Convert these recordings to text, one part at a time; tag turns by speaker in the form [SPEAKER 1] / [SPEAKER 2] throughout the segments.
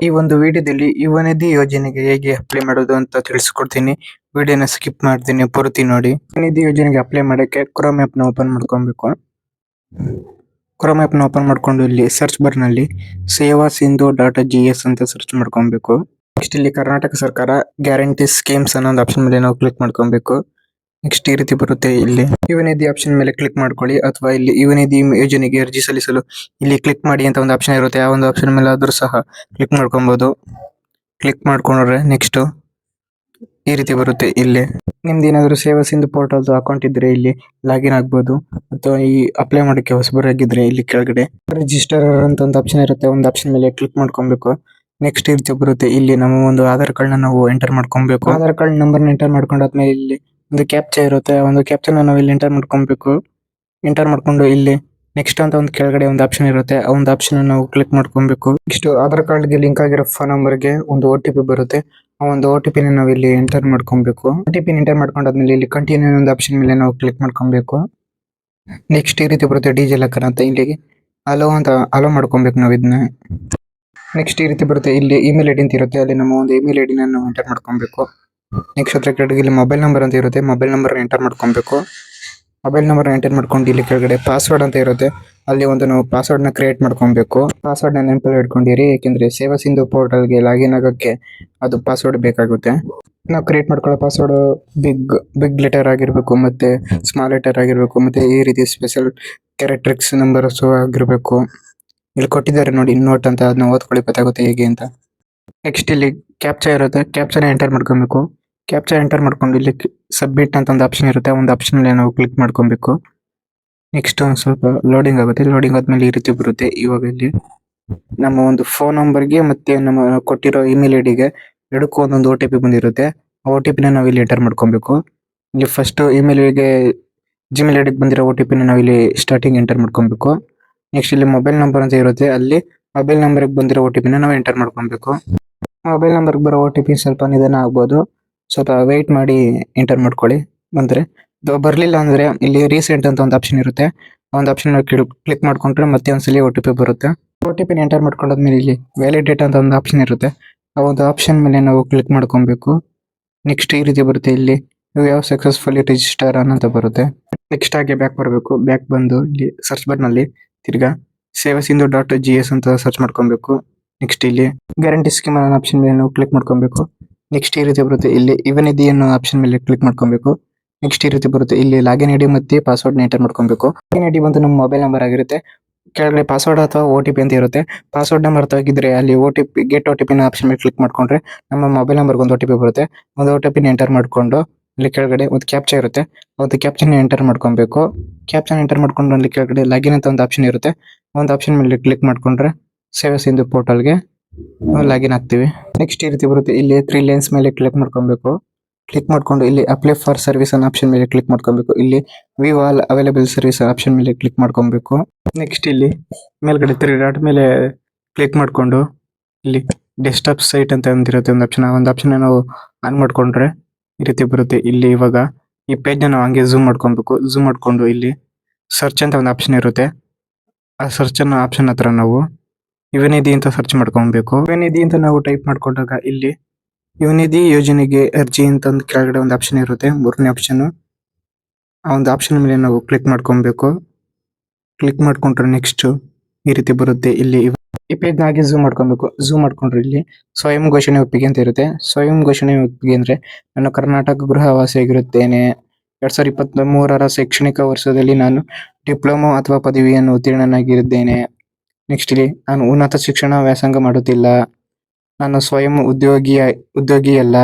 [SPEAKER 1] ಈ ಒಂದು ವಿಡಿಯೋದಲ್ಲಿ ಯುವನಿಧಿ ಯೋಜನೆಗೆ ಹೇಗೆ ಅಪ್ಲೈ ಮಾಡೋದು ಅಂತ ತಿಳಿಸ್ಕೊಡ್ತೀನಿ. ವಿಡಿಯೋನ ಸ್ಕಿಪ್ ಮಾಡ್ತೀನಿ, ಪೂರ್ತಿ ನೋಡಿ. ಯುವನಿಧಿ ಯೋಜನೆಗೆ ಅಪ್ಲೈ ಮಾಡಕ್ಕೆ ಕ್ರೋಮ್ ಆಪ್ ನ ಓಪನ್ ಮಾಡ್ಕೊಬೇಕು. ಕ್ರೋಮ್ ಆಪ್ ನ ಓಪನ್ ಮಾಡ್ಕೊಂಡು ಇಲ್ಲಿ ಸರ್ಚ್ ಬಾರ್ ನಲ್ಲಿ ಸೇವಾ ಸಿಂಧು .gs ಅಂತ ಸರ್ಚ್ ಮಾಡ್ಕೊಬೇಕು. ನೆಕ್ಸ್ಟ್ ಇಲ್ಲಿ ಕರ್ನಾಟಕ ಸರ್ಕಾರ ಗ್ಯಾರಂಟಿ ಸ್ಕೀಮ್ಸ್ ಅನ್ನೋ ಒಂದು ಆಪ್ಷನ್ ಮೇಲೆ ನಾವು ಕ್ಲಿಕ್ ಮಾಡ್ಕೊಬೇಕು. ನೆಕ್ಸ್ಟ್ ಈ ರೀತಿ ಬರುತ್ತೆ. ಇಲ್ಲಿ ಯುವನಿಧಿ ಆಪ್ಷನ್ ಮೇಲೆ ಕ್ಲಿಕ್ ಮಾಡ್ಕೊಳ್ಳಿ, ಅಥವಾ ಇಲ್ಲಿ ಯುವನಿಧಿ ಯೋಜನೆಗೆ ಅರ್ಜಿ ಸಲ್ಲಿಸಲು ಇಲ್ಲಿ ಕ್ಲಿಕ್ ಮಾಡಿ ಅಂತ ಒಂದು ಆಪ್ಷನ್ ಇರುತ್ತೆ. ಆ ಒಂದು ಆಪ್ಷನ್ ಮೇಲೆ ಆದ್ರೂ ಸಹ ಕ್ಲಿಕ್ ಮಾಡ್ಕೊಬಹುದು. ಕ್ಲಿಕ್ ಮಾಡ್ಕೊಂಡ್ರೆ ನೆಕ್ಸ್ಟ್ ಈ ರೀತಿ ಬರುತ್ತೆ. ಇಲ್ಲಿ ನಿಮ್ದು ಏನಾದ್ರು ಸೇವಾ ಸಿಂಧು ಪೋರ್ಟಲ್ ಅಕೌಂಟ್ ಇದ್ರೆ ಇಲ್ಲಿ ಲಾಗಿನ್ ಆಗ್ಬಹುದು, ಅಥವಾ ಈ ಅಪ್ಲೈ ಮಾಡಕ್ಕೆ ಹೊಸಬರಾಗಿದ್ರೆ ಇಲ್ಲಿ ಕೆಳಗಡೆ ರಿಜಿಸ್ಟರ್ ಅಂತ ಒಂದು ಆಪ್ಷನ್ ಇರುತ್ತೆ. ಒಂದು ಆಪ್ಷನ್ ಮೇಲೆ ಕ್ಲಿಕ್ ಮಾಡ್ಕೊಬೇಕು. ನೆಕ್ಸ್ಟ್ ಈ ರೀತಿ ಬರುತ್ತೆ. ಇಲ್ಲಿ ನಮ್ಮ ಒಂದು ಆಧಾರ್ ಕಾರ್ಡ್ ನ ನಾವು ಎಂಟರ್ ಮಾಡ್ಕೊಬೇಕು. ಆಧಾರ್ ಕಾರ್ಡ್ ನಂಬರ್ ಎಂಟರ್ ಮಾಡ್ಕೊಂಡಾದ್ಮೇಲೆ ಇಲ್ಲಿ ಒಂದು ಕ್ಯಾಪ್ಚಾ ಇರುತ್ತೆ. ಒಂದು ಕ್ಯಾಪ್ಚಾ ನಾವು ಇಲ್ಲಿ ಎಂಟರ್ ಮಾಡ್ಕೊಬೇಕು. ಎಂಟರ್ ಮಾಡ್ಕೊಂಡು ಇಲ್ಲಿ ನೆಕ್ಸ್ಟ್ ಅಂತ ಒಂದು ಕೆಳಗಡೆ ಒಂದು ಆಪ್ಷನ್ ಇರುತ್ತೆ. ಆ ಒಂದು ಆಪ್ಷನ್ ನಾವು ಕ್ಲಿಕ್ ಮಾಡ್ಕೊಬೇಕು. ನೆಕ್ಸ್ಟ್ ಆಧಾರ್ ಕಾರ್ಡ್ ಗೆ ಲಿಂಕ್ ಆಗಿರೋ ಫೋನ್ ನಂಬರ್ ಗೆ ಒಂದು OTP ಬರುತ್ತೆ. ಆ ಒಂದು OTP ನ ನಾವು ಇಲ್ಲಿ ಎಂಟರ್ ಮಾಡ್ಕೊಬೇಕು. OTP ಎಂಟರ್ ಮಾಡ್ಕೊಂಡಾದ್ಮೇಲೆ ಇಲ್ಲಿ ಕಂಟಿನ್ಯೂ ಒಂದು ಆಪ್ಷನ್ ಮೇಲೆ ನಾವು ಕ್ಲಿಕ್ ಮಾಡ್ಕೊಬೇಕು. ನೆಕ್ಸ್ಟ್ ಈ ರೀತಿ ಬರುತ್ತೆ ಡಿಜಿ ಲಾಕರ್ ಅಂತ. ಇಲ್ಲಿಗೆ ಅಲೋ ಮಾಡ್ಕೊಬೇಕು ನಾವು ಇದನ್ನ. ನೆಕ್ಸ್ಟ್ ಈ ರೀತಿ ಬರುತ್ತೆ. ಇಲ್ಲಿ ಇಮೇಲ್ ಐಡಿ ಅಂತ ಇರುತ್ತೆ. ಅಲ್ಲಿ ನಮ್ಮ ಒಂದು ಇಮೇಲ್ ಐಡಿ ನಾವು ಎಂಟರ್ ಮಾಡ್ಕೊಬೇಕು. ನೆಕ್ಸ್ಟ್ ಅದ್ರ ಕೆಳಗಡೆ ಇಲ್ಲಿ ಮೊಬೈಲ್ ನಂಬರ್ ಅಂತ ಇರುತ್ತೆ. ಮೊಬೈಲ್ ನಂಬರ್ ಎಂಟರ್ ಮಾಡ್ಕೊಬೇಕು. ಮೊಬೈಲ್ ನಂಬರ್ ಎಂಟರ್ ಮಾಡ್ಕೊಂಡು ಇಲ್ಲಿ ಕೆಳಗಡೆ ಪಾಸ್ವರ್ಡ್ ಅಂತ ಇರುತ್ತೆ. ಅಲ್ಲಿ ಒಂದು ನಾವು ಪಾಸ್ವರ್ಡ್ ನ ಕ್ರಿಯೇಟ್ ಮಾಡ್ಕೊಬೇಕು. ಪಾಸ್ವರ್ಡ್ ನ ನೆನಪಲ್ಲಿ ಇಟ್ಕೊಂಡಿರಿ, ಯಾಕೆಂದ್ರೆ ಸೇವಾ ಸಿಂಧು ಪೋರ್ಟಲ್ ಗೆ ಲಾಗಿನ್ ಆಗಕ್ಕೆ ಅದು ಪಾಸ್ವರ್ಡ್ ಬೇಕಾಗುತ್ತೆ. ನಾವು ಕ್ರಿಯೇಟ್ ಮಾಡ್ಕೊಳ್ಳೋ ಪಾಸ್ವರ್ಡ್ ಬಿಗ್ ಲೆಟರ್ ಆಗಿರ್ಬೇಕು, ಮತ್ತೆ ಸ್ಮಾಲ್ ಲೆಟರ್ ಆಗಿರ್ಬೇಕು, ಮತ್ತೆ ಈ ರೀತಿ ಸ್ಪೆಷಲ್ ಕ್ಯಾರೆಕ್ಟರ್ಸ್ ನಂಬರ್ಸ್ ಆಗಿರ್ಬೇಕು. ಇಲ್ಲಿ ಕೊಟ್ಟಿದ್ದಾರೆ ನೋಡಿ, ನೋಟ್ ಅಂತ, ಅದನ್ನ ಓದ್ಕೊಳ್ಳಿ, ಗೊತ್ತಾಗುತ್ತೆ ಹೇಗೆ ಅಂತ. ನೆಕ್ಸ್ಟ್ ಇಲ್ಲಿ ಕ್ಯಾಪ್ಚಾ ಇರುತ್ತೆ. ಕ್ಯಾಪ್ಚಾನ ಎಂಟರ್ ಮಾಡ್ಕೊಬೇಕು. ಕ್ಯಾಪ್ಚಾ ಎಂಟರ್ ಮಾಡ್ಕೊಂಡು ಇಲ್ಲಿ ಸಬ್ಮಿಟ್ ಅಂತ ಒಂದು ಆಪ್ಷನ್ ಇರುತ್ತೆ. ಒಂದು ಆಪ್ಷನ್ ಮೇಲೆ ನಾವು ಕ್ಲಿಕ್ ಮಾಡ್ಕೊಬೇಕು. ನೆಕ್ಸ್ಟ್ ಒಂದು ಸ್ವಲ್ಪ ಲೋಡಿಂಗ್ ಆಗುತ್ತೆ. ಲೋಡಿಂಗ್ ಆದ್ಮೇಲೆ ಈ ರೀತಿ ಬರುತ್ತೆ. ಇವಾಗ ಇಲ್ಲಿ ನಮ್ಮ ಒಂದು ಫೋನ್ ನಂಬರ್ಗೆ ಮತ್ತೆ ನಮ್ಮ ಕೊಟ್ಟಿರೋ ಇಮೇಲ್ ಐಡಿಗೆ ಎರಡಕ್ಕೂ ಒಂದೊಂದು OTP ಬಂದಿರುತ್ತೆ. ಆ OTP ನ ನಾವು ಇಲ್ಲಿ ಎಂಟರ್ ಮಾಡ್ಕೊಬೇಕು. ಇಲ್ಲಿ ಫಸ್ಟ್ ಇಮೇಲ್ ಗೆ ಜಿಮೇಲ್ ಐಡಿಗೆ ಬಂದಿರೋ OTP ನ ನಾವು ಇಲ್ಲಿ ಸ್ಟಾರ್ಟಿಂಗ್ ಎಂಟರ್ ಮಾಡ್ಕೊಬೇಕು. ನೆಕ್ಸ್ಟ್ ಇಲ್ಲಿ ಮೊಬೈಲ್ ನಂಬರ್ ಅಂತ ಇರುತ್ತೆ. ಅಲ್ಲಿ ಮೊಬೈಲ್ ನಂಬರ್ಗೆ ಬಂದಿರೋ OTP ನ ನಾವು ಎಂಟರ್ ಮಾಡ್ಕೊಬೇಕು. ಮೊಬೈಲ್ ನಂಬರ್ಗೆ ಬರೋ OTP ಸ್ವಲ್ಪ ನಿಧಾನ ಆಗ್ಬೋದು, ಸ್ವಲ್ಪ ವೆಯ್ಟ್ ಮಾಡಿ ಎಂಟರ್ ಮಾಡ್ಕೊಳ್ಳಿ. ಬಂದ್ರೆ ಬರಲಿಲ್ಲ ಅಂದ್ರೆ ಇಲ್ಲಿ ರೀಸೆಂಟ್ ಅಂತ ಒಂದು ಆಪ್ಷನ್ ಇರುತ್ತೆ. ಆ ಒಂದು ಆಪ್ಷನ್ ಕ್ಲಿಕ್ ಮಾಡ್ಕೊಂಡ್ರೆ ಮತ್ತೆ ಒಂದ್ಸಲಿ OTP ಬರುತ್ತೆ. OTP ನ ಎಂಟರ್ ಮಾಡ್ಕೊಂಡಾದ್ಮೇಲೆ ಇಲ್ಲಿ ವ್ಯಾಲಿಡೇಟ್ ಅಂತ ಒಂದು ಆಪ್ಷನ್ ಇರುತ್ತೆ. ಆ ಒಂದು ಆಪ್ಷನ್ ಮೇಲೆ ನಾವು ಕ್ಲಿಕ್ ಮಾಡ್ಕೊಬೇಕು. ನೆಕ್ಸ್ಟ್ ಈ ರೀತಿ ಬರುತ್ತೆ. ಇಲ್ಲಿ ಯಾವ ಸಕ್ಸಸ್ಫುಲಿ ರಿಜಿಸ್ಟರ್ ಅಂತ ಬರುತ್ತೆ. ನೆಕ್ಸ್ಟ್ ಹಾಗೆ ಬ್ಯಾಕ್ ಬರಬೇಕು. ಬ್ಯಾಕ್ ಬಂದು ಇಲ್ಲಿ ಸರ್ಚ್ ಬಾರ್ ನಲ್ಲಿ ತಿರ್ಗಾ ಸೇವಾ ಸಿಂಧು .gs ಅಂತ ಸರ್ಚ್ ಮಾಡ್ಕೊಬೇಕು. ನೆಕ್ಸ್ಟ್ ಇಲ್ಲಿ ಗ್ಯಾರಂಟಿ ಸ್ಕೀಮ್ ಅನ್ನೋ ಆಪ್ಷನ್ ಮೇಲೆ ನಾವು ಕ್ಲಿಕ್ ಮಾಡ್ಕೊಬೇಕು. ನೆಕ್ಸ್ಟ್ ಈ ರೀತಿ ಬರುತ್ತೆ. ಇಲ್ಲಿ ಯುವನಿಧಿ ಅನ್ನೋ ಆಪ್ಷನ್ ಮೇಲೆ ಕ್ಲಿಕ್ ಮಾಡ್ಕೊಬೇಕು. ನೆಕ್ಸ್ಟ್ ಈ ರೀತಿ ಬರುತ್ತೆ. ಇಲ್ಲಿ ಲಾಗಿನ್ ಐಡಿ ಮತ್ತೆ ಪಾಸ್ವರ್ಡ್ ನ ಎಂಟರ್ ಮಾಡ್ಕೊಬೇಕು. ಲಾಗಿನ್ ಐಡಿ ಬಂದು ನಮ್ಮ ಮೊಬೈಲ್ ನಂಬರ್ ಆಗಿರುತ್ತೆ. ಕೆಳಗಡೆ ಪಾಸ್ವರ್ಡ್ ಅಥವಾ OTP ಅಂತ ಇರುತ್ತೆ. ಪಾಸ್ವರ್ಡ್ ನ ಮರ್ತೋಗಿದ್ರೆ ಅಲ್ಲಿ ಗೆಟ್ OTP ನ ಆಪ್ಷನ್ ಮೇಲೆ ಕ್ಲಿಕ್ ಮಾಡ್ಕೊಂಡ್ರೆ ನಮ್ಮ ಮೊಬೈಲ್ ನಂಬರ್ಗೆ ಒಂದು OTP ಬರುತ್ತೆ. ಒಂದು OTP ನ ಎಂಟರ್ ಮಾಡ್ಕೊಂಡು ಇಲ್ಲಿ ಕೆಳಗಡೆ ಒಂದು ಕ್ಯಾಪ್ಚಾ ಇರುತ್ತೆ. ಒಂದು ಕ್ಯಾಪ್ಚಾ ನ ಎಂಟರ್ ಮಾಡ್ಕೊಬೇಕು. ಕ್ಯಾಪ್ಚಾ ಎಂಟರ್ ಮಾಡ್ಕೊಂಡು ಅಲ್ಲಿ ಕೆಳಗಡೆ ಲಾಗಿನ್ ಅಂತ ಒಂದು ಆಪ್ಷನ್ ಇರುತ್ತೆ. ಒಂದು ಆಪ್ಷನ್ ಮೇಲೆ ಕ್ಲಿಕ್ ಮಾಡ್ಕೊಂಡ್ರೆ ಸೇವಾ ಸಿಂಧು ಪೋರ್ಟಲ್ಗೆ ಲಾಗಿನ್ ಆಗ್ತೀವಿ. ನೆಕ್ಸ್ಟ್ ಈ ರೀತಿ ಬರುತ್ತೆ. ಇಲ್ಲಿ 3 ಲೈನ್ಸ್ ಮೇಲೆ ಕ್ಲಿಕ್ ಮಾಡ್ಕೊಬೇಕು. ಕ್ಲಿಕ್ ಮಾಡ್ಕೊಂಡು ಇಲ್ಲಿ ಅಪ್ಲೈ ಫಾರ್ ಸರ್ವಿಸ್ ಅನ್ನೋ ಆಪ್ಷನ್ ಮೇಲೆ ಕ್ಲಿಕ್ ಮಾಡ್ಕೊಬೇಕು. ಇಲ್ಲಿ view all available service option ಮೇಲೆ ಕ್ಲಿಕ್ ಮಾಡ್ಕೊಬೇಕು. ನೆಕ್ಸ್ಟ್ ಇಲ್ಲಿ ಮೇಲ್ಗಡೆ 3 ಡಾಟ್ ಮೇಲೆ ಕ್ಲಿಕ್ ಮಾಡ್ಕೊಂಡು ಇಲ್ಲಿ ಡೆಸ್ಕ್ಟಾಪ್ ಸೈಟ್ ಅಂತ ಒಂದಿರುತ್ತೆ ಒಂದು ಆಪ್ಷನ್. ಆ ಒಂದು ಆಪ್ಷನ್ ನಾವು ಆನ್ ಮಾಡ್ಕೊಂಡ್ರೆ ಈ ರೀತಿ ಬರುತ್ತೆ. ಇಲ್ಲಿ ಇವಾಗ ಈ ಪೇಜ್ ನ ನಾವು ಹಂಗೆ ಝೂಮ್ ಮಾಡ್ಕೊಬೇಕು. ಝೂಮ್ ಮಾಡ್ಕೊಂಡು ಇಲ್ಲಿ ಸರ್ಚ್ ಅಂತ ಒಂದು ಆಪ್ಷನ್ ಇರುತ್ತೆ. ಆ ಸರ್ಚ್ ಅನ್ನೋ ಆಪ್ಷನ್ ಹತ್ರ ನಾವು ಯುವನಿಧಿ ಅಂತ ಸರ್ಚ್ ಮಾಡ್ಕೊಬೇಕು. ಯುವನಿಧಿ ಅಂತ ನಾವು ಟೈಪ್ ಮಾಡ್ಕೊಂಡಾಗ ಇಲ್ಲಿ ಯುವನಿಧಿ ಯೋಜನೆಗೆ ಅರ್ಜಿ ಅಂತ ಒಂದು ಕೆಳಗಡೆ ಒಂದು ಆಪ್ಷನ್ ಇರುತ್ತೆ, 3ನೇ ಆಪ್ಷನ್. ಆ ಒಂದು ಆಪ್ಷನ್ ಮೇಲೆ ನಾವು ಕ್ಲಿಕ್ ಮಾಡ್ಕೊಬೇಕು. ಕ್ಲಿಕ್ ಮಾಡ್ಕೊಂಡ್ರೆ ನೆಕ್ಸ್ಟ್ ಈ ರೀತಿ ಬರುತ್ತೆ. ಇಲ್ಲಿ ಈ ಪೇಜ್ ನಾಗೆ ಝೂಮ್ ಮಾಡ್ಕೊಬೇಕು. ಝೂಮ್ ಮಾಡ್ಕೊಂಡ್ರೆ ಇಲ್ಲಿ ಸ್ವಯಂ ಘೋಷಣೆ ಒಪ್ಪಿಗೆ ಅಂತ ಇರುತ್ತೆ. ಸ್ವಯಂ ಘೋಷಣೆ ಒಪ್ಪಿಗೆ ಅಂದ್ರೆ ನಾನು ಕರ್ನಾಟಕ ಗೃಹ ವಾಸಿಯಾಗಿರುತ್ತೇನೆ. 2023ರ ಶೈಕ್ಷಣಿಕ ವರ್ಷದಲ್ಲಿ ನಾನು ಡಿಪ್ಲೊಮಾ ಅಥವಾ ಪದವಿಯನ್ನು ಉತ್ತೀರ್ಣನಾಗಿದ್ದೇನೆ. ನೆಕ್ಸ್ಟ್ ಇಲ್ಲಿ ನಾನು ಉನ್ನತ ಶಿಕ್ಷಣ ವ್ಯಾಸಂಗ ಮಾಡುತ್ತಿಲ್ಲ. ನಾನು ಸ್ವಯಂ ಉದ್ಯೋಗಿಯಲ್ಲ.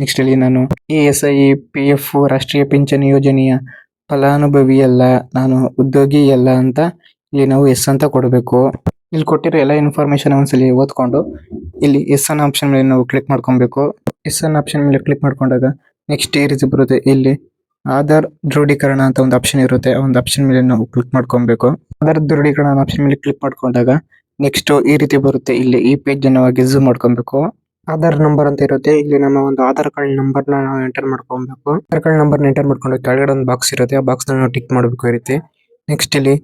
[SPEAKER 1] ನೆಕ್ಸ್ಟ್ ಇಲ್ಲಿ ನಾನು ESI PF ರಾಷ್ಟ್ರೀಯ ಪಿಂಚಣಿ ಯೋಜನೆಯ ಫಲಾನುಭವಿಯಲ್ಲ, ನಾನು ಉದ್ಯೋಗಿಯಲ್ಲ ಅಂತ ಇಲ್ಲಿ ನಾವು ಎಸ್ ಅಂತ ಕೊಡಬೇಕು. ಇಲ್ಲಿ ಕೊಟ್ಟಿರೋ ಎಲ್ಲ ಇನ್ಫಾರ್ಮೇಶನ್ ಒಂದ್ಸಲಿ ಓದ್ಕೊಂಡು ಇಲ್ಲಿ ಎಸ್ ಅನ್ನೋ ಆಪ್ಷನ್ ಮೇಲೆ ನಾವು ಕ್ಲಿಕ್ ಮಾಡ್ಕೊಬೇಕು. ಎಸ್ ಅನ್ನೋ ಆಪ್ಷನ್ ಮೇಲೆ ಕ್ಲಿಕ್ ಮಾಡ್ಕೊಂಡಾಗ ನೆಕ್ಸ್ಟ್ ಈ ರೀತಿ ಬರುತ್ತೆ. ಇಲ್ಲಿ ಆಧಾರ್ ದೃಢೀಕರಣ ಅಂತ ಒಂದು ಆಪ್ಷನ್ ಇರುತ್ತೆ. ಆ ಒಂದು ಆಪ್ಷನ್ ಮೇಲೆ ನಾವು ಕ್ಲಿಕ್ ಮಾಡ್ಕೊಬೇಕು. ಆಧಾರ್ ದೃಢೀಕರಣ ಆಪ್ಷನ್ ಮೇಲೆ ಕ್ಲಿಕ್ ಮಾಡ್ಕೊಂಡಾಗ ನೆಕ್ಸ್ಟ್ ಈ ರೀತಿ ಬರುತ್ತೆ. ಇಲ್ಲಿ ಈ ಪೇಜ್ ನಾವು ಝೂಮ್ ಮಾಡ್ಕೊಬೇಕು. ಆಧಾರ್ ನಂಬರ್ ಅಂತ ಇರುತ್ತೆ. ಇಲ್ಲಿ ನಮ್ಮ ಒಂದು ಆಧಾರ್ ಕಾರ್ಡ್ ನಂಬರ್ ನಾವು ಎಂಟರ್ ಮಾಡ್ಕೊಬೇಕು. ಆಧಾರ್ ಕಾರ್ಡ್ ನಂಬರ್ ಎಂಟರ್ ಮಾಡ್ಕೊಂಡು ಕೆಳಗಡೆ ಒಂದು ಬಾಕ್ಸ್ ಇರುತ್ತೆ. ಆ ಬಾಕ್ಸ್ ನಾವು ಟಿಕ್ ಮಾಡಬೇಕು ಈ ರೀತಿ. ನೆಕ್ಸ್ಟ್ ಇಲ್ಲಿ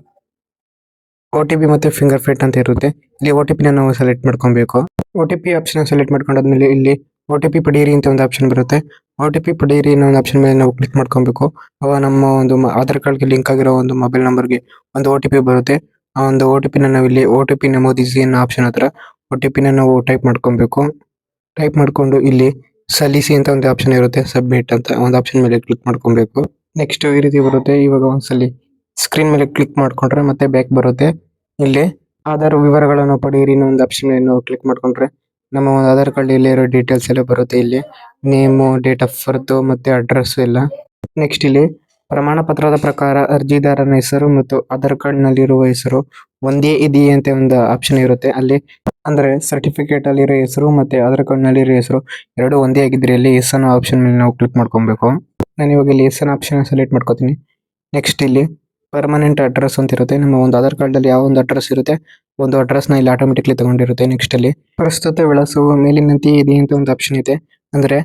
[SPEAKER 1] OTP ಮತ್ತೆ ಫಿಂಗರ್ ಪ್ರಿಂಟ್ ಅಂತ ಇರುತ್ತೆ. ಇಲ್ಲಿ OTP ನಾವು ಸೆಲೆಕ್ಟ್ ಮಾಡ್ಕೊಬೇಕು. OTP ಆಪ್ಷನ್ ಸೆಲೆಕ್ಟ್ ಮಾಡ್ಕೊಂಡಾದ್ಮೇಲೆ ಇಲ್ಲಿ OTP ಪಡೆಯಿರಿ ಅಂತ ಒಂದು ಆಪ್ಷನ್ ಬರುತ್ತೆ. OTP ಪಡೆಯಿರಿ ಅನ್ನೋ ಒಂದು ಆಪ್ಷನ್ ಮೇಲೆ ನಾವು ಕ್ಲಿಕ್ ಮಾಡ್ಕೊಬೇಕು. ಅವಾಗ ನಮ್ಮ ಒಂದು ಆಧಾರ್ ಕಾರ್ಡ್ಗೆ ಲಿಂಕ್ ಆಗಿರೋ ಒಂದು ಮೊಬೈಲ್ ನಂಬರ್ಗೆ ಒಂದು OTP ಬರುತ್ತೆ. ಆ ಒಂದು OTP ನ ನಾವು ಇಲ್ಲಿ OTP ನಮೂದಿಸಿ ಅನ್ನೋ ಆಪ್ಷನ್ ಹತ್ರ OTP ನ ನಾವು ಟೈಪ್ ಮಾಡ್ಕೊಬೇಕು. ಟೈಪ್ ಮಾಡ್ಕೊಂಡು ಇಲ್ಲಿ ಸಲ್ಲಿಸಿ ಅಂತ ಒಂದು ಆಪ್ಷನ್ ಇರುತ್ತೆ, ಸಬ್ಮಿಟ್ ಅಂತ ಒಂದು ಆಪ್ಷನ್ ಮೇಲೆ ಕ್ಲಿಕ್ ಮಾಡ್ಕೊಬೇಕು. ನೆಕ್ಸ್ಟ್ ಈ ರೀತಿ ಬರುತ್ತೆ. ಇವಾಗ ಒಂದ್ಸಲಿ ಸ್ಕ್ರೀನ್ ಮೇಲೆ ಕ್ಲಿಕ್ ಮಾಡ್ಕೊಂಡ್ರೆ ಮತ್ತೆ ಬ್ಯಾಕ್ ಬರುತ್ತೆ. ಇಲ್ಲಿ ಆಧಾರ್ ವಿವರಗಳನ್ನು ಪಡೆಯಿರಿ ಅನ್ನೋ ಒಂದು ಆಪ್ಷನ್ ಮೇಲೆ ನಾವು ಕ್ಲಿಕ್ ಮಾಡ್ಕೊಂಡ್ರೆ ನಮ್ಮ ಒಂದು ಆಧಾರ್ ಕಾರ್ಡ್ ಇಲ್ಲಿ ಇರೋ ಡೀಟೇಲ್ಸ್ ಎಲ್ಲ ಬರುತ್ತೆ. ಇಲ್ಲಿ ನೇಮು, ಡೇಟ್ ಆಫ್ ಬರ್ತ್ ಮತ್ತೆ ಅಡ್ರೆಸ್ ಎಲ್ಲ. ನೆಕ್ಸ್ಟ್ ಇಲ್ಲಿ ಪ್ರಮಾಣ ಪತ್ರದ ಪ್ರಕಾರ ಅರ್ಜಿದಾರನ ಹೆಸರು ಮತ್ತು ಆಧಾರ್ ಕಾರ್ಡ್ ನಲ್ಲಿರುವ ಹೆಸರು ಒಂದೇ ಇದೆಯೇ ಅಂತ ಒಂದು ಆಪ್ಷನ್ ಇರುತ್ತೆ. ಅಲ್ಲಿ ಅಂದ್ರೆ ಸರ್ಟಿಫಿಕೇಟ್ ಅಲ್ಲಿರೋ ಹೆಸರು ಮತ್ತೆ ಆಧಾರ್ ಕಾರ್ಡ್ ನಲ್ಲಿರೋ ಹೆಸರು ಎರಡು ಒಂದೇ ಆಗಿದ್ರೆ ಇಲ್ಲಿ ಎಸ್ ಅನ್ನೋ ಆಪ್ಷನ್ ಮೇಲೆ ನಾವು ಕ್ಲಿಕ್ ಮಾಡ್ಕೊಬೇಕು. ನಾನು ಇವಾಗ ಇಲ್ಲಿ ಎಸ್ ಅನ್ನೋ ಆಪ್ಷನ್ ಸೆಲೆಕ್ಟ್ ಮಾಡ್ಕೋತೀನಿ. ನೆಕ್ಸ್ಟ್ ಇಲ್ಲಿ ಪರ್ಮನೆಂಟ್ ಅಡ್ರೆಸ್ ಅಂತ ಇರುತ್ತೆ. ನಮ್ಮ ಒಂದು ಆಧಾರ್ ಕಾರ್ಡ್ ಅಲ್ಲಿ ಯಾವ ಒಂದು ಅಡ್ರೆಸ್ ಇರುತ್ತೆ ಒಂದು ಅಡ್ರೆಸ್ ನ ಇಲ್ಲಿ ಆಟೋಮೆಟಿಕ್ಲಿ ತಗೊಂಡಿರುತ್ತೆ. ನೆಕ್ಸ್ಟ್ ಅಲ್ಲಿ ಪ್ರಸ್ತುತ ವಿಳಾಸವು ಮೇಲಿನಂತೆ ಇದೆ ಅಂತ ಒಂದು ಆಪ್ಷನ್ ಇದೆ. ಅಂದ್ರೆ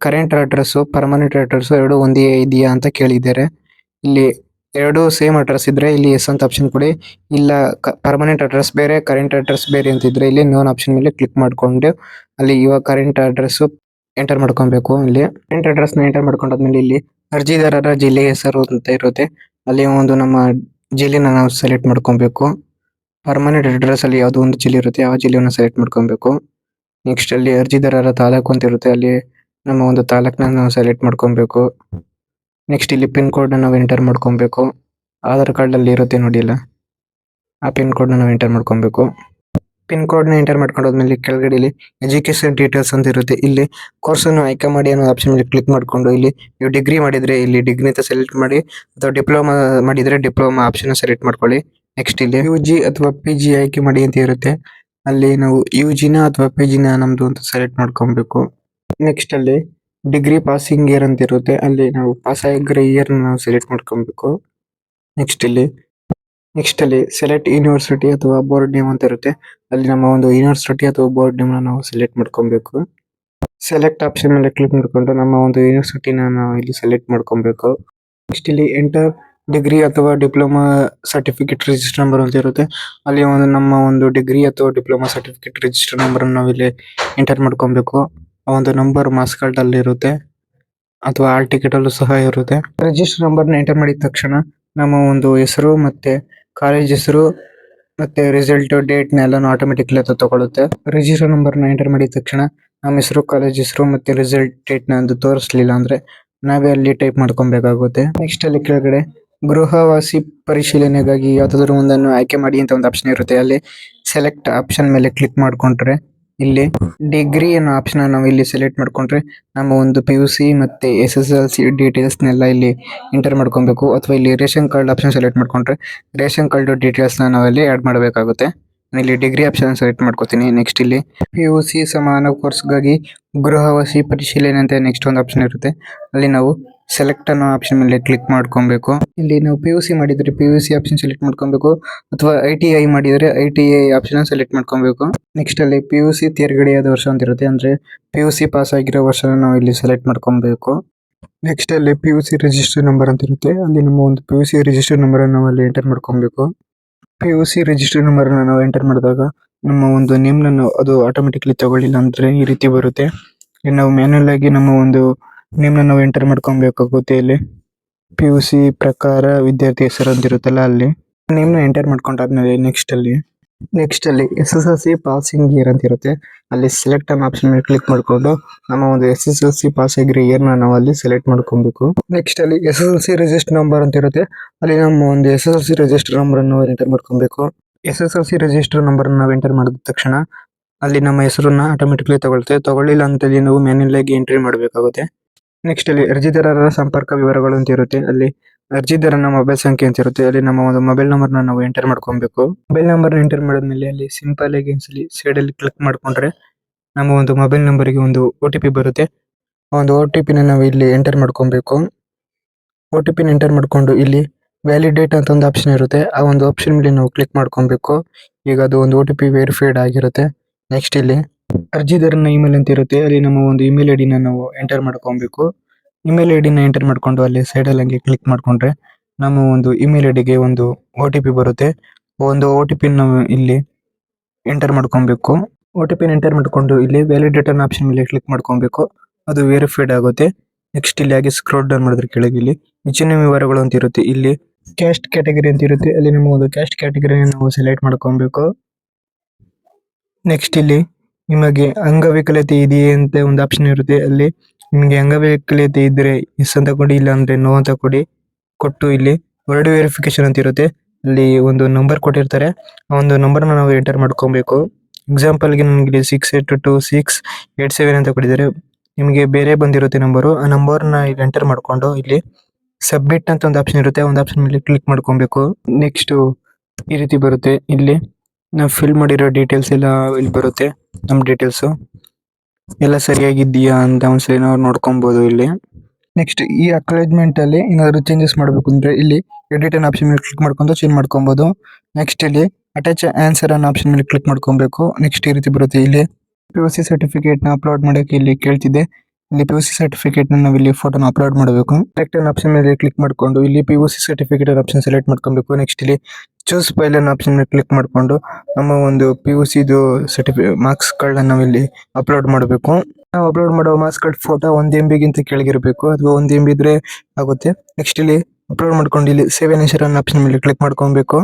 [SPEAKER 1] ಕರೆಂಟ್ ಅಡ್ರೆಸ್ ಪರ್ಮನೆಂಟ್ ಅಡ್ರೆಸ್ ಎರಡು ಒಂದೇ ಇದೆಯಾ ಅಂತ ಕೇಳಿದ್ದಾರೆ. ಇಲ್ಲಿ ಎರಡು ಸೇಮ್ ಅಡ್ರೆಸ್ ಇದ್ರೆ ಇಲ್ಲಿ ಎಸ್ ಅಂತ ಆಪ್ಷನ್ ಕೊಡಿ. ಇಲ್ಲ ಪರ್ಮನೆಂಟ್ ಅಡ್ರೆಸ್ ಬೇರೆ ಕರೆಂಟ್ ಅಡ್ರೆಸ್ ಬೇರೆ ಅಂತ ಇದ್ರೆ ಇಲ್ಲಿ ನೋನ್ ಆಪ್ಷನ್ ಮೇಲೆ ಕ್ಲಿಕ್ ಮಾಡ್ಕೊಂಡು ಅಲ್ಲಿ ಇವಾಗ ಕರೆಂಟ್ ಅಡ್ರೆಸ್ ಎಂಟರ್ ಮಾಡ್ಕೊಬೇಕು. ಇಲ್ಲಿ ಕರೆಂಟ್ ಅಡ್ರೆಸ್ ನ ಎಂಟರ್ ಮಾಡ್ಕೊಂಡಾದ್ಮೇಲೆ ಇಲ್ಲಿ ಅರ್ಜಿದಾರರ ಜಿಲ್ಲೆ ಹೆಸರು ಅಂತ ಇರುತ್ತೆ. ಅಲ್ಲಿ ಒಂದು ನಮ್ಮ ಜಿಲ್ಲೆನ ನಾವು ಸೆಲೆಕ್ಟ್ ಮಾಡ್ಕೊಬೇಕು. ಪರ್ಮನೆಂಟ್ ಅಡ್ರೆಸ್ ಅಲ್ಲಿ ಯಾವ್ದೋ ಒಂದು ಜಿಲ್ಲೆ ಇರುತ್ತೆ, ಯಾವ ಜಿಲ್ಲೆಯನ್ನು ಸೆಲೆಕ್ಟ್ ಮಾಡ್ಕೊಬೇಕು. ನೆಕ್ಸ್ಟ್ ಅಲ್ಲಿ ಅರ್ಜಿದಾರರ ತಾಲೂಕು ಅಂತ ಇರುತ್ತೆ, ಅಲ್ಲಿ ನಮ್ಮ ಒಂದು ತಾಲೂಕನ್ನ ನಾವು ಸೆಲೆಕ್ಟ್ ಮಾಡ್ಕೊಬೇಕು. ನೆಕ್ಸ್ಟ್ ಇಲ್ಲಿ ಪಿನ್ ಕೋಡ್ ನಾವು ಎಂಟರ್ ಮಾಡ್ಕೊಬೇಕು. ಆಧಾರ್ ಕಾರ್ಡ್ ಅಲ್ಲಿ ಇರುತ್ತೆ ನೋಡಿ ಇಲ್ಲ, ಆ ಪಿನ್ ಕೋಡ್ ನಾವು ಎಂಟರ್ ಮಾಡ್ಕೊಬೇಕು. ಪಿನ್ ಕೋಡ್ ನ ಎಂಟರ್ ಮಾಡ್ಕೊಂಡಾದ್ಮೇಲೆ ಕೆಳಗಡೆ ಇಲ್ಲಿ ಎಜುಕೇಶನ್ ಡೀಟೇಲ್ಸ್ ಅಂತ ಇರುತ್ತೆ. ಇಲ್ಲಿ ಕೋರ್ಸ್ ಅನ್ನು ಆಯ್ಕೆ ಮಾಡಿ ಅನ್ನೋ ಆಪ್ಷನ್ ಮೇಲೆ ಕ್ಲಿಕ್ ಮಾಡ್ಕೊಂಡು ಇಲ್ಲಿ ನೀವು ಡಿಗ್ರಿ ಮಾಡಿದ್ರೆ ಇಲ್ಲಿ ಡಿಗ್ರಿ ಅಂತ ಸೆಲೆಕ್ಟ್ ಮಾಡಿ, ಅಥವಾ ಡಿಪ್ಲೊಮಾ ಮಾಡಿದ್ರೆ ಡಿಪ್ಲೊಮಾ ಆಪ್ಷನ್ ಸೆಲೆಕ್ಟ್ ಮಾಡ್ಕೊಳ್ಳಿ. ನೆಕ್ಸ್ಟ್ ಇಲ್ಲಿ UG ಅಥವಾ PG ಆಯ್ಕೆ ಮಾಡಿ ಅಂತ ಇರುತ್ತೆ. ಅಲ್ಲಿ ನಾವು UG ಅಥವಾ PG ನಮ್ದು ಅಂತ ಸೆಲೆಕ್ಟ್ ಮಾಡ್ಕೊಬೇಕು. ನೆಕ್ಸ್ಟ್ ಅಲ್ಲಿ ಡಿಗ್ರಿ ಪಾಸಿಂಗ್ ಇಯರ್ ಅಂತ ಇರುತ್ತೆ, ಅಲ್ಲಿ ನಾವು ಪಾಸ್ ಆಗಿರೋ ಇಯರ್ ನಾವು ಸೆಲೆಕ್ಟ್ ಮಾಡ್ಕೊಬೇಕು. ನೆಕ್ಸ್ಟ್ ಅಲ್ಲಿ ಸೆಲೆಕ್ಟ್ ಯೂನಿವರ್ಸಿಟಿ ಅಥವಾ ಬೋರ್ಡ್ ನೇಮ್ ಅಂತ ಇರುತ್ತೆ. ಅಲ್ಲಿ ನಮ್ಮ ಒಂದು ಯೂನಿವರ್ಸಿಟಿ ಅಥವಾ ಬೋರ್ಡ್ ನೇಮ್ ನಾವು ಸೆಲೆಕ್ಟ್ ಮಾಡ್ಕೊಬೇಕು. ಸೆಲೆಕ್ಟ್ ಆಪ್ಷನ್ ಮೇಲೆ ಕ್ಲಿಕ್ ಮಾಡ್ಕೊಂಡು ನಮ್ಮ ಒಂದು ಯೂನಿವರ್ಸಿಟಿನ ನಾವು ಇಲ್ಲಿ ಸೆಲೆಕ್ಟ್ ಮಾಡ್ಕೊಬೇಕು. ನೆಕ್ಸ್ಟ್ ಇಲ್ಲಿ ಎಂಟರ್ ಡಿಗ್ರಿ ಅಥವಾ ಡಿಪ್ಲೊಮಾ ಸರ್ಟಿಫಿಕೇಟ್ ರಿಜಿಸ್ಟರ್ ನಂಬರ್ ಅಂತ ಇರುತ್ತೆ. ಅಲ್ಲಿ ಒಂದು ನಮ್ಮ ಒಂದು ಡಿಗ್ರಿ ಅಥವಾ ಡಿಪ್ಲೊಮಾ ಸರ್ಟಿಫಿಕೇಟ್ ರಿಜಿಸ್ಟರ್ ನಂಬರ್ ನಾವು ಇಲ್ಲಿ ಎಂಟರ್ ಮಾಡ್ಕೊಬೇಕು. ಆ ಒಂದು ನಂಬರ್ ಮಾರ್ಕ್ಸ್ ಕಾರ್ಡ್ ಅಲ್ಲಿ ಇರುತ್ತೆ ಅಥವಾ ಹಾಲ್ ಟಿಕೆಟ್ ಅಲ್ಲೂ ಸಹ ಇರುತ್ತೆ. ರಿಜಿಸ್ಟರ್ ನಂಬರ್ ನ ಎಂಟರ್ ಮಾಡಿದ ತಕ್ಷಣ ನಮ್ಮ ಒಂದು ಹೆಸರು ಮತ್ತೆ ಕಾಲೇಜ್ ಹೆಸರು ಮತ್ತೆ ರಿಸಲ್ಟ್ ಡೇಟ್ ನೆಲ್ಲ ಆಟೋಮೆಟಿಕ್ಲಿ ಅದು ತಗೊಳುತ್ತೆ. ರಿಜಿಸ್ಟರ್ ನಂಬರ್ ನ ಎಂಟರ್ ಮಾಡಿದ ತಕ್ಷಣ ನಮ್ಮ ಹೆಸರು ಕಾಲೇಜ್ ಹೆಸರು ಮತ್ತೆ ರಿಸಲ್ಟ್ ಡೇಟ್ ನ ಅದು ತೋರಿಸಲಿಲ್ಲ ಅಂದ್ರೆ ನಾವೇ ಅಲ್ಲಿ ಟೈಪ್ ಮಾಡ್ಕೊಬೇಕಾಗುತ್ತೆ. ನೆಕ್ಸ್ಟ್ ಅಲ್ಲಿ ಕೆಳಗಡೆ ಗೃಹವಾಸಿ ಪರಿಶೀಲನೆಗಾಗಿ ಯಾವ್ದಾದ್ರು ಒಂದನ್ನು ಆಯ್ಕೆ ಮಾಡಿ ಅಂತ ಒಂದು ಆಪ್ಷನ್ ಇರುತ್ತೆ. ಅಲ್ಲಿ ಸೆಲೆಕ್ಟ್ ಆಪ್ಷನ್ ಮೇಲೆ ಕ್ಲಿಕ್ ಮಾಡ್ಕೊಂಡ್ರೆ ಇಲ್ಲಿ ಡಿಗ್ರಿ ಅನ್ನೋ ಆಪ್ಷನ್ ನಾವು ಇಲ್ಲಿ ಸೆಲೆಕ್ಟ್ ಮಾಡ್ಕೊಂಡ್ರೆ ನಮ್ಮ ಒಂದು PUC ಮತ್ತೆ SSLC ಡೀಟೇಲ್ಸ್ ನೆಲ್ಲ ಇಲ್ಲಿ ಎಂಟರ್ ಮಾಡ್ಕೊಬೇಕು. ಅಥವಾ ಇಲ್ಲಿ ರೇಷನ್ ಕಾರ್ಡ್ ಆಪ್ಷನ್ ಸೆಲೆಕ್ಟ್ ಮಾಡ್ಕೊಂಡ್ರೆ ರೇಷನ್ ಕಾರ್ಡ್ ಡೀಟೇಲ್ಸ್ ನಾವು ಅಲ್ಲಿ ಆಡ್ ಮಾಡಬೇಕಾಗುತ್ತೆ. ಇಲ್ಲಿ ಡಿಗ್ರಿ ಆಪ್ಷನ್ ಸೆಲೆಕ್ಟ್ ಮಾಡ್ಕೋತೀನಿ. ನೆಕ್ಸ್ಟ್ ಇಲ್ಲಿ PUC ಸಮಾನ ಕೋರ್ಸ್ಗಾಗಿ ಗೃಹವಾಸಿ ಪರಿಶೀಲನೆ ಅಂತ ನೆಕ್ಸ್ಟ್ ಒಂದು ಆಪ್ಷನ್ ಇರುತ್ತೆ. ಅಲ್ಲಿ ನಾವು ಸೆಲೆಕ್ಟ್ ಅನ್ನೋ ಆಪ್ಷನ್ ಮೇಲೆ ಕ್ಲಿಕ್ ಮಾಡ್ಕೊಬೇಕು. ಇಲ್ಲಿ ನಾವು PUC ಮಾಡಿದ್ರೆ PUC ಆಪ್ಷನ್ ಸೆಲೆಕ್ಟ್ ಮಾಡ್ಕೊಬೇಕು, ಅಥವಾ ITI ಮಾಡಿದ್ರೆ ITI ಆಪ್ಷನ್ ಸೆಲೆಕ್ಟ್ ಮಾಡ್ಕೊಬೇಕು. ನೆಕ್ಸ್ಟ್ ಅಲ್ಲಿ PUC ತೇರ್ಗಡೆಯಾದ ವರ್ಷ ಅಂತ ಇರುತ್ತೆ, ಅಂದ್ರೆ PUC ಪಾಸ್ ಆಗಿರೋ ವರ್ಷನ ನಾವು ಇಲ್ಲಿ ಸೆಲೆಕ್ಟ್ ಮಾಡ್ಕೊಬೇಕು. ನೆಕ್ಸ್ಟ್ ಅಲ್ಲಿ PUC ರಿಜಿಸ್ಟರ್ ನಂಬರ್ ಅಂತ ಇರುತ್ತೆ. ಅಲ್ಲಿ ನಮ್ಮ ಒಂದು PUC ರಿಜಿಸ್ಟರ್ ನಂಬರ್ ನಾವು ಅಲ್ಲಿ ಎಂಟರ್ ಮಾಡ್ಕೊಬೇಕು. PUC ರಿಜಿಸ್ಟರ್ ನಂಬರ್ ನಾವು ಎಂಟರ್ ಮಾಡಿದಾಗ ನಮ್ಮ ಒಂದು ನೇಮ್ ಅದು ಆಟೋಮೆಟಿಕ್ಲಿ ತಗೊಳ್ಳಿಲ್ಲ ಅಂದ್ರೆ ಈ ರೀತಿ ಬರುತ್ತೆ. ನಾವು ಮ್ಯಾನ್ಯಲ್ ಆಗಿ ನಮ್ಮ ಒಂದು ನೇಮ್ ನಾವು ಎಂಟರ್ ಮಾಡ್ಕೊಬೇಕಾಗುತ್ತೆ. ಇಲ್ಲಿ PUC ಪ್ರಕಾರ ವಿದ್ಯಾರ್ಥಿ ಹೆಸರು ಅಂತ ಇರುತ್ತಲ್ಲ, ಅಲ್ಲಿ ನೇಮ್ ನ ಎಂಟರ್ ಮಾಡ್ಕೊಂಡಾದ್ಮೇಲೆ ನೆಕ್ಸ್ಟ್ ಅಲ್ಲಿ SSLC ಪಾಸಿಂಗ್ ಇಯರ್ ಅಂತ ಇರುತ್ತೆ. ಅಲ್ಲಿ ಸೆಲೆಕ್ಟ್ ಅನ್ನೋ ಆಪ್ಷನ್ ಮೇಲೆ ಕ್ಲಿಕ್ ಮಾಡ್ಕೊಂಡು ನಮ್ಮ ಒಂದು SSLC ಪಾಸ್ ಆಗಿರೋ ಇಯರ್ ನಾವು ಅಲ್ಲಿ ಸೆಲೆಕ್ಟ್ ಮಾಡ್ಕೊಬೇಕು. ನೆಕ್ಸ್ಟ್ ಅಲ್ಲಿ SSLC ರಿಜಿಸ್ಟರ್ ನಂಬರ್ ಅಂತ ಇರುತ್ತೆ. ಅಲ್ಲಿ ನಮ್ಮ ಒಂದು SSLC ರಿಜಿಸ್ಟರ್ ನಂಬರ್ ಅನ್ನು ಎಂಟರ್ ಮಾಡ್ಕೊಬೇಕು. SSLC ರಿಜಿಸ್ಟರ್ ನಂಬರ್ ನಾವು ಎಂಟರ್ ಮಾಡಿದ ತಕ್ಷಣ ಅಲ್ಲಿ ನಮ್ಮ ಹೆಸರನ್ನ ಆಟೋಮೆಟಿಕ್ಲಿ ತಗೊಳ್ಳಿಲ್ಲ ಅಂತ ನಾವು ಮ್ಯಾನ್ಯಲ್ ಆಗಿ ಎಂಟ್ರಿ ಮಾಡಬೇಕಾಗುತ್ತೆ. ನೆಕ್ಸ್ಟ್ ಅಲ್ಲಿ ಅರ್ಜಿದಾರರ ಸಂಪರ್ಕ ವಿವರಗಳು ಅಂತ ಇರುತ್ತೆ. ಅಲ್ಲಿ ಅರ್ಜಿದಾರನ ಮೊಬೈಲ್ ಸಂಖ್ಯೆ ಅಂತ ಇರುತ್ತೆ. ಅಲ್ಲಿ ನಮ್ಮ ಒಂದು ಮೊಬೈಲ್ ನಂಬರ್ ನಾವು ಎಂಟರ್ ಮಾಡ್ಕೊಬೇಕು. ಮೊಬೈಲ್ ನಂಬರ್ ಎಂಟರ್ ಮಾಡಿದ್ಮೇಲೆ ಅಲ್ಲಿ ಸಿಂಪಲ್ ಆಗಿ ಸೈಡ್ ಅಲ್ಲಿ ಕ್ಲಿಕ್ ಮಾಡ್ಕೊಂಡ್ರೆ ನಮ್ಮ ಒಂದು ಮೊಬೈಲ್ ನಂಬರ್ಗೆ ಒಂದು OTP ಬರುತ್ತೆ. ಆ ಒಂದು OTP ನಾವು ಇಲ್ಲಿ ಎಂಟರ್ ಮಾಡ್ಕೊಬೇಕು. OTP ಎಂಟರ್ ಮಾಡ್ಕೊಂಡು ಇಲ್ಲಿ ವ್ಯಾಲಿಡೇಟ್ ಅಂತ ಒಂದು ಆಪ್ಷನ್ ಇರುತ್ತೆ. ಆ ಒಂದು ಆಪ್ಷನ್ ಮೇಲೆ ನಾವು ಕ್ಲಿಕ್ ಮಾಡ್ಕೊಬೇಕು. ಈಗ ಅದು ಒಂದು OTP ವೆರಿಫೈಡ್ ಆಗಿರುತ್ತೆ. ನೆಕ್ಸ್ಟ್ ಇಲ್ಲಿ ಅರ್ಜಿದಾರನ ಇಮೇಲ್ ಅಂತ ಇರುತ್ತೆ. ಅಲ್ಲಿ ನಮ್ಮ ಒಂದು ಇಮೇಲ್ ID ನಾವು ಎಂಟರ್ ಮಾಡ್ಕೊಬೇಕು. ಇಮೇಲ್ ID ನ ಎಂಟರ್ ಮಾಡ್ಕೊಂಡು ಅಲ್ಲಿ ಸೈಡ್ ಅಲ್ಲಿ ಹಂಗೆ ಕ್ಲಿಕ್ ಮಾಡ್ಕೊಂಡ್ರೆ ನಮ್ಮ ಒಂದು ಇಮೇಲ್ ID ಗೆ ಒಂದು OTP ಬರುತ್ತೆ. ಒಂದು OTP ನಾವು ಇಲ್ಲಿ ಎಂಟರ್ ಮಾಡ್ಕೊಬೇಕು. OTP ಎಂಟರ್ ಮಾಡ್ಕೊಂಡು ಇಲ್ಲಿ ವ್ಯಾಲಿಡೇಟ್ ಅನ್ನೋ ಆಪ್ಷನ್ ಮೇಲೆ ಕ್ಲಿಕ್ ಮಾಡ್ಕೊಬೇಕು. ಅದು ವೆರಿಫೈಡ್ ಆಗುತ್ತೆ. ನೆಕ್ಸ್ಟ್ ಇಲ್ಲಿ ಹಾಗೆ ಸ್ಕ್ರೋಲ್ ಡೌನ್ ಮಾಡಿದ್ರೆ ಕೆಳಗೆ ಇಲ್ಲಿ ಹೆಚ್ಚಿನ ವಿವರಗಳು ಅಂತ ಇರುತ್ತೆ. ಇಲ್ಲಿ ಕ್ಯಾಸ್ಟ್ ಕ್ಯಾಟಗರಿ ಅಂತ ಇರುತ್ತೆ. ಅಲ್ಲಿ ನಿಮ್ಮ ಒಂದು ಕ್ಯಾಸ್ಟ್ ಕ್ಯಾಟಗರಿ ನಾವು ಸೆಲೆಕ್ಟ್ ಮಾಡ್ಕೊಬೇಕು. ನೆಕ್ಸ್ಟ್ ಇಲ್ಲಿ ನಿಮಗೆ ಅಂಗವಿಕಲತೆ ಇದೆಯೇ ಅಂತ ಒಂದು ಆಪ್ಷನ್ ಇರುತ್ತೆ. ಅಲ್ಲಿ ನಿಮಗೆ ಅಂಗವಿಕಲತೆ ಇದ್ರೆ ಎಸ್ ಅಂತ ಕೊಡಿ, ಇಲ್ಲ ಅಂದ್ರೆ ನೋ ಅಂತ ಕೊಡಿ. ಕೊಟ್ಟು ಇಲ್ಲಿ ವರ್ಡ್ ವೆರಿಫಿಕೇಶನ್ ಅಂತ ಇರುತ್ತೆ. ಅಲ್ಲಿ ಒಂದು ನಂಬರ್ ಕೊಟ್ಟಿರ್ತಾರೆ. ಆ ಒಂದು ನಂಬರ್ ನಾವು ಎಂಟರ್ ಮಾಡ್ಕೊಬೇಕು. ಎಕ್ಸಾಂಪಲ್ ಗೆ ನಮಗೆ 682687 ಅಂತ ಕೊಟ್ಟಿದ್ದಾರೆ. ನಿಮಗೆ ಬೇರೆ ಬಂದಿರುತ್ತೆ ನಂಬರು. ಆ ನಂಬರ್ನ ಇಲ್ಲಿ ಎಂಟರ್ ಮಾಡ್ಕೊಂಡು ಇಲ್ಲಿ ಸಬ್ಮಿಟ್ ಅಂತ ಒಂದು ಆಪ್ಷನ್ ಇರುತ್ತೆ. ಒಂದು ಆಪ್ಷನ್ ಮೇಲೆ ಕ್ಲಿಕ್ ಮಾಡ್ಕೊಬೇಕು. ನೆಕ್ಸ್ಟ್ ಈ ರೀತಿ ಬರುತ್ತೆ. ಇಲ್ಲಿ ನಾವು ಫಿಲ್ ಮಾಡಿರೋ ಡೀಟೇಲ್ಸ್ ಎಲ್ಲ ಇಲ್ಲಿ ಬರುತ್ತೆ. ನಮ್ಮ ಡೀಟೇಲ್ಸ್ ಎಲ್ಲ ಸರಿಯಾಗಿದೆಯಾ ಅಂತ ಒಂದ್ಸರಿ ನಾವು ನೋಡ್ಕೊಬಹುದು ಇಲ್ಲಿ. ನೆಕ್ಸ್ಟ್ ಈ ಅಕ್ನಾಲೆಜ್ಮೆಂಟ್ ಅಲ್ಲಿ ಏನಾದ್ರು ಚೇಂಜಸ್ ಮಾಡಬೇಕು ಅಂದ್ರೆ ಇಲ್ಲಿ ಎಡಿಟ್ ಅನ್ನೋ ಆಪ್ಷನ್ ಮೇಲೆ ಕ್ಲಿಕ್ ಮಾಡ್ಕೊಂಡು ಚೇಂಜ್ ಮಾಡ್ಕೊಬಹುದು. ನೆಕ್ಸ್ಟ್ ಇಲ್ಲಿ ಅಟ್ಯಾಚ್ ಆನ್ಸರ್ ಅನ್ನೋ ಆಪ್ಷನ್ ಮೇಲೆ ಕ್ಲಿಕ್ ಮಾಡ್ಕೊಬೇಕು. ನೆಕ್ಸ್ಟ್ ಈ ರೀತಿ ಬರುತ್ತೆ. ಇಲ್ಲಿ PUC ಸರ್ಟಿಫಿಕೇಟ್ ನ ಅಪ್ಲೋಡ್ ಮಾಡಕ್ಕೆ ಇಲ್ಲಿ ಕೇಳ್ತಿದೆ. ಇಲ್ಲಿ PUC ಸರ್ಟಿಫಿಕೇಟ್ ನ ನಾವು ಇಲ್ಲಿ ಫೋಟೋನ ಅಪ್ಲೋಡ್ ಮಾಡಬೇಕು. ಸೆಲೆಕ್ಟ್ ಅನ್ನೋ ಆಪ್ಷನ್ ಮೇಲೆ ಕ್ಲಿಕ್ ಮಾಡ್ಕೊಂಡು ಇಲ್ಲಿ PUC ಸರ್ಟಿಫಿಕೇಟ್ ಅನ್ನೋ ಆಪ್ಷನ್ ಸೆಲೆಕ್ಟ್ ಮಾಡ್ಕೊಬೇಕು. ನೆಕ್ಸ್ಟ್ ಇಲ್ಲಿ ಚೂಸ್ ಫೈಲ್ ಅನ್ನೋ ಆಪ್ಷನ್ ಮೇಲೆ ಕ್ಲಿಕ್ ಮಾಡ್ಕೊಂಡು ನಮ್ಮ ಒಂದು PUC ಮಾರ್ಕ್ಸ್ ಗಳನ್ನ ನಾವು ಇಲ್ಲಿ ಅಪ್ಲೋಡ್ ಮಾಡಬೇಕು. ನಾವು ಅಪ್ಲೋಡ್ ಮಾಡೋ ಮಾರ್ಕ್ಸ್ ಕಾರ್ಡ್ ಫೋಟೋ 1 MB ಗಿಂತ ಕೆಳಗಿರಬೇಕು. ಅಥವಾ 1 MB ಇದ್ರೆ ಆಗುತ್ತೆ. ನೆಕ್ಸ್ಟ್ ಇಲ್ಲಿ ಅಪ್ಲೋಡ್ ಮಾಡ್ಕೊಂಡು ಇಲ್ಲಿ ಸೇವ್ ಆನ್ಸರ್ ಅನ್ನೋ ಆಪ್ಷನ್ ಮೇಲೆ ಕ್ಲಿಕ್ ಮಾಡ್ಕೊಬೇಕು.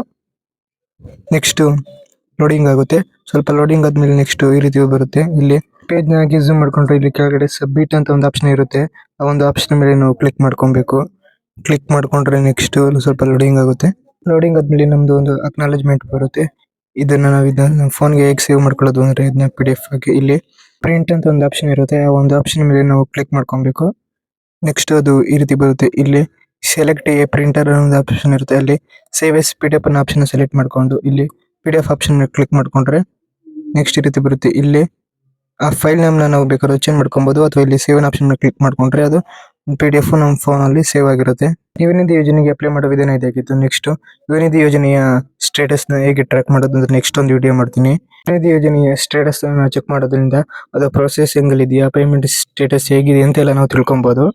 [SPEAKER 1] ನೆಕ್ಸ್ಟ್ ಲೋಡಿಂಗ್ ಆಗುತ್ತೆ. ಸ್ವಲ್ಪ ಲೋಡಿಂಗ್ ಆದ್ಮೇಲೆ ನೆಕ್ಸ್ಟ್ ಈ ರೀತಿ ಬರುತ್ತೆ. ಇಲ್ಲಿ ಪೇಜ್ ನ ಝೂಮ್ ಮಾಡ್ಕೊಂಡ್ರೆ ಇಲ್ಲಿ ಕೆಳಗಡೆ ಸಬ್ಮಿಟ್ ಅಂತ ಒಂದು ಆಪ್ಷನ್ ಇರುತ್ತೆ. ಆ ಒಂದು ಆಪ್ಷನ್ ಮೇಲೆ ನಾವು ಕ್ಲಿಕ್ ಮಾಡ್ಕೊಬೇಕು. ಕ್ಲಿಕ್ ಮಾಡ್ಕೊಂಡ್ರೆ ನೆಕ್ಸ್ಟ್ ಸ್ವಲ್ಪ ಲೋಡಿಂಗ್ ಆಗುತ್ತೆ. ಲೋಡಿಂಗ್ ಆದ್ಮೇಲೆ ನಮ್ದು ಒಂದು ಅಕ್ನಾಲೆಜ್ಮೆಂಟ್ ಬರುತ್ತೆ. ಇದನ್ನ ನಾವು ಇದನ್ನ ಫೋನ್ಗೆ ಹೇಗೆ ಸೇವ್ ಮಾಡ್ಕೊಳ್ಳೋದು ಅಂದ್ರೆ ಇದನ್ನ PDF ಆಗಿ ಇಲ್ಲಿ ಪ್ರಿಂಟ್ ಅಂತ ಒಂದು ಆಪ್ಷನ್ ಇರುತ್ತೆ. ಆ ಒಂದು ಆಪ್ಷನ್ ಮೇಲೆ ನಾವು ಕ್ಲಿಕ್ ಮಾಡ್ಕೊಬೇಕು. ನೆಕ್ಸ್ಟ್ ಅದು ಈ ರೀತಿ ಬರುತ್ತೆ. ಇಲ್ಲಿ ಸೆಲೆಕ್ಟ್ ಎ ಪ್ರಿಂಟರ್ ಅನ್ನೋ ಆಪ್ಷನ್ ಇರುತ್ತೆ. ಅಲ್ಲಿ ಸೇವ್ ಎಸ್ PDF ಅನ್ನೋ ಆಪ್ಷನ್ ಸೆಲೆಕ್ಟ್ ಮಾಡ್ಕೊಂಡು ಇಲ್ಲಿ PDF ಆಪ್ಷನ್ ಮೇಲೆ ಕ್ಲಿಕ್ ಮಾಡ್ಕೊಂಡ್ರೆ ನೆಕ್ಸ್ಟ್ ಈ ರೀತಿ ಬರುತ್ತೆ. ಇಲ್ಲಿ ಆ ಫೈಲ್ ನೇಮ್ ನಾವು ಬೇಕಾದ್ರೆ ಚೇಂಜ್ ಮಾಡ್ಕೊಬಹುದು. ಅಥವಾ ಇಲ್ಲಿ ಸೇವ್ ಆಪ್ಷನ್ ಮೇಲೆ ಕ್ಲಿಕ್ ಮಾಡ್ಕೊಂಡ್ರೆ ಅದು PDF ನಮ್ಮ ಫೋನ್ ಅಲ್ಲಿ ಸೇವ್ ಆಗಿರುತ್ತೆ. ಯುವನಿಧಿ ಯೋಜನೆಗೆ ಅಪ್ಲೈ ಮಾಡೋ ವಿಧಾನ ಇದಾಗಿತ್ತು. ನೆಕ್ಸ್ಟ್ ಯುವನಿಧಿ ಯೋಜನೆಯ ಸ್ಟೇಟಸ್ ನ ಹೇಗೆ ಟ್ರ್ಯಾಕ್ ಮಾಡೋದು ಅಂದ್ರೆ ನೆಕ್ಸ್ಟ್ ಒಂದು ವಿಡಿಯೋ ಮಾಡ್ತೀನಿ. ಯುವನಿಧಿ ಯೋಜನೆಯ ಸ್ಟೇಟಸ್ ಚೆಕ್ ಮಾಡೋದ್ರಿಂದ ಅದು ಪ್ರೊಸೆಸಿಂಗ್ ಅಲ್ಲಿ ಇದೆಯಾ, ಪೇಮೆಂಟ್ ಸ್ಟೇಟಸ್ ಹೇಗಿದೆ ಅಂತೆಲ್ಲ ನಾವು ತಿಳ್ಕೊಬಹುದು.